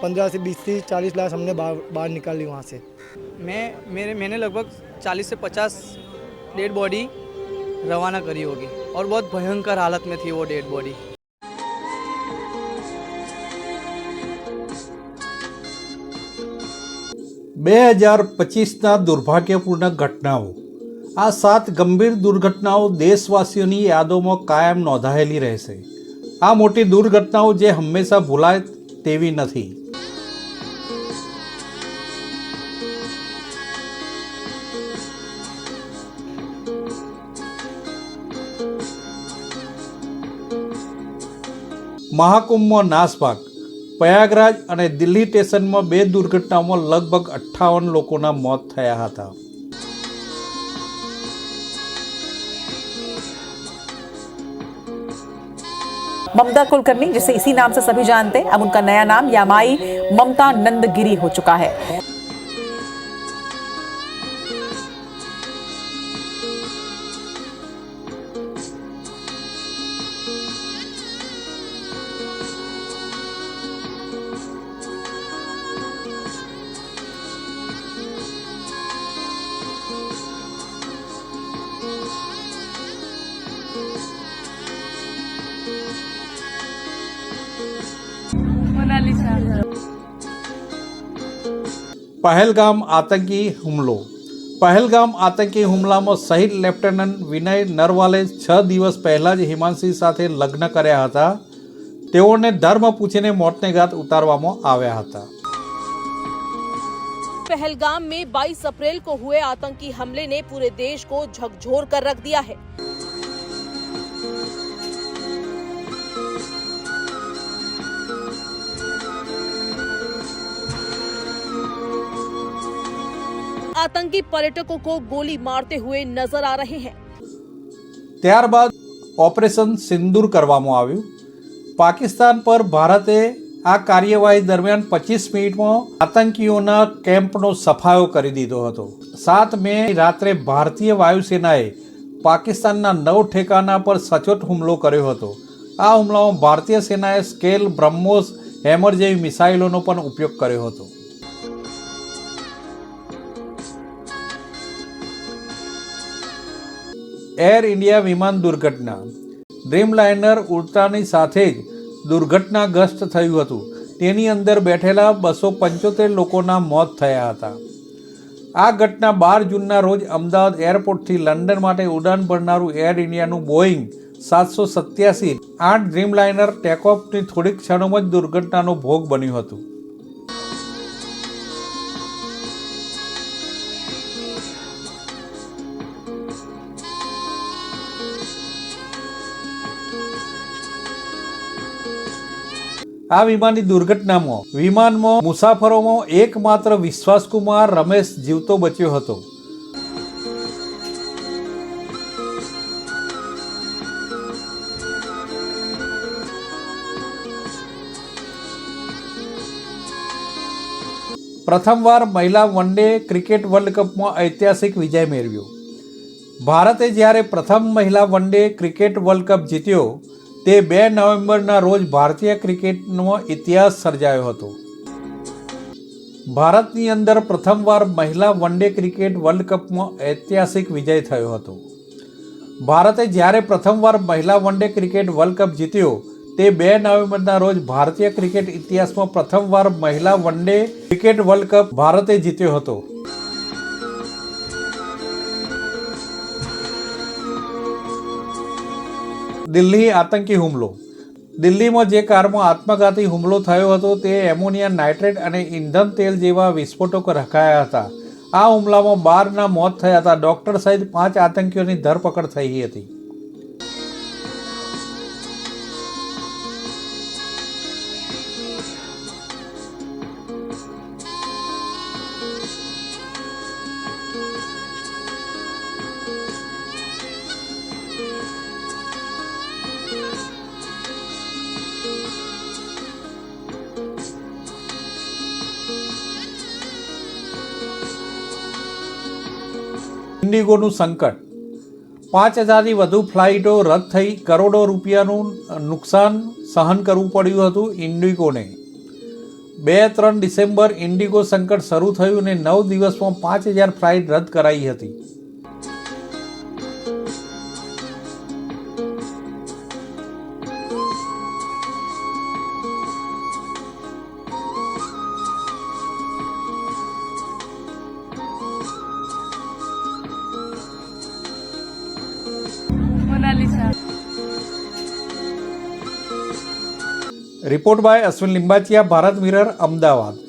15 से 20 से 40 लाश हमने बाहर निकाली वहाँ से। मैंने लगभग 40 से 50 डेड बॉडी रवाना करी होगी और बहुत भयंकर हालत में थी वो डेड बॉडी। 2025ના દુર્ભાગ્યપૂર્ણ ઘટનાઓ। આ 7 ગંભીર દુર્ઘટનાઓ દેશવાસીઓની યાદોમાં કાયમ નોંધાયેલી રહેશે। આ મોટી દુર્ઘટનાઓ જે હંમેશા ભૂલાય તેવી નથી। મહાકુંભમાં નાસભાગ। પ્રયાગરાજ અને દિલ્હી સ્ટેશનમાં 2 દુર્ઘટનાઓમાં લગભગ 58 લોકોના મોત થયા હતા। ममता कुलकर्णी, जिसे इसी नाम से सभी जानते हैं, अब उनका नया नाम यामाई ममता नंदगिरी हो चुका है। પહેલગામ આતંકી હુમલો। પહેલગામ આતંકી હુમલામાં શહીદ લેફ્ટનન્ટ વિનય નરવાલે 6 દિવસ પહેલાં જ હિમાંશી સાથે લગ્ન કર્યા હતા। તેઓને ધર્મ પૂછીને મોતને ઘાટ ઉતારવામાં આવ્યા હતા। पहलगाम में 22 अप्रैल को हुए आतंकी हमले ने पूरे देश को झकझोर कर रख दिया है। आतंकी पर्यटकों को गोली मारते हुए नजर आ रहे हैं। ત્યારબાદ ઓપરેશન સિંદૂર કરવામાં આવ્યું। પાકિસ્તાન પર ભારતે આ કાર્યવાહી દરમિયાન 25 મિનિટમાં આતંકીઓના કેમ્પનો સફાયો કરી દીધો હતો। 7 મે રાત્રે ભારતીય વાયુસેનાએ પાકિસ્તાનના 9 ઠેકાણા પર સચોટ હુમલો કર્યો હતો। આ હુમલામાં ભારતીય સેનાએ સ્કેલ, બ્રહ્મોસ, હેમર જેવી મિસાઇલોનો પણ ઉપયોગ કર્યો હતો। એર ઇન્ડિયા વિમાન દુર્ઘટના। ડ્રીમલાઇનર ઉડતાની સાથે જ દુર્ઘટનાગ્રસ્ત થયું હતું। તેની અંદર બેઠેલા 275 લોકોના મોત થયા હતા। આ ઘટના 12 જૂનના રોજ અમદાવાદ એરપોર્ટથી લંડન માટે ઉડાન ભરનારું એર ઇન્ડિયાનું બોઈંગ 787 8 ડ્રીમલાઇનર ટેકઓફની થોડીક ક્ષણોમાં જ દુર્ઘટનાનો ભોગ બન્યું હતું। આ વિમાનની દુર્ઘટનામાં વિમાનમાં મુસાફરોમાં એકમાત્ર વિશ્વાસકુમાર રમેશ જીવતો બચ્યો હતો। પ્રથમવાર મહિલા વનડે ક્રિકેટ વર્લ્ડ કપમાં ઐતિહાસિક વિજય મેળવ્યો। ભારતે જ્યારે પ્રથમ મહિલા વનડે ક્રિકેટ વર્લ્ડ કપ જીત્યો તે 2 નવેમ્બરના રોજ ભારતીય ક્રિકેટનો ઇતિહાસ સર્જાયો હતો। ભારતની અંદર પ્રથમવાર મહિલા વનડે ક્રિકેટ વર્લ્ડ કપમાં ઐતિહાસિક વિજય થયો હતો। ભારતે જ્યારે પ્રથમવાર મહિલા વનડે ક્રિકેટ વર્લ્ડ કપ જીત્યો તે 2 નવેમ્બરના રોજ ભારતીય ક્રિકેટ ઇતિહાસમાં પ્રથમવાર મહિલા વનડે ક્રિકેટ વર્લ્ડ કપ ભારતે જીત્યો હતો। દિલ્હી આતંકી હુમલો। દિલ્હીમાં જે કારમાં આત્મઘાતી હુમલો થયો હતો તે એમોનિયા નાઇટ્રેટ અને ઇંધન તેલ જેવા વિસ્ફોટકો રખાયા હતા। આ હુમલામાં 12ના મોત થયા હતા। ડોક્ટર સહિત 5 આતંકીઓની ધરપકડ થઈ હતી। ઇન્ડિગોનું સંકટ। 5000થી વધુ ફ્લાઇટો રદ થઈ કરોડો રૂપિયાનું નુકસાન સહન કરવું પડ્યું હતું ઇન્ડિગોને। 2-3 ડિસેમ્બર ઇન્ડિગો સંકટ શરૂ થયું અને 9 દિવસમાં 5000 ફ્લાઇટ રદ કરાઈ હતી. Report by Ashwin Limbachiya, Bharat Mirror, Ahmedabad.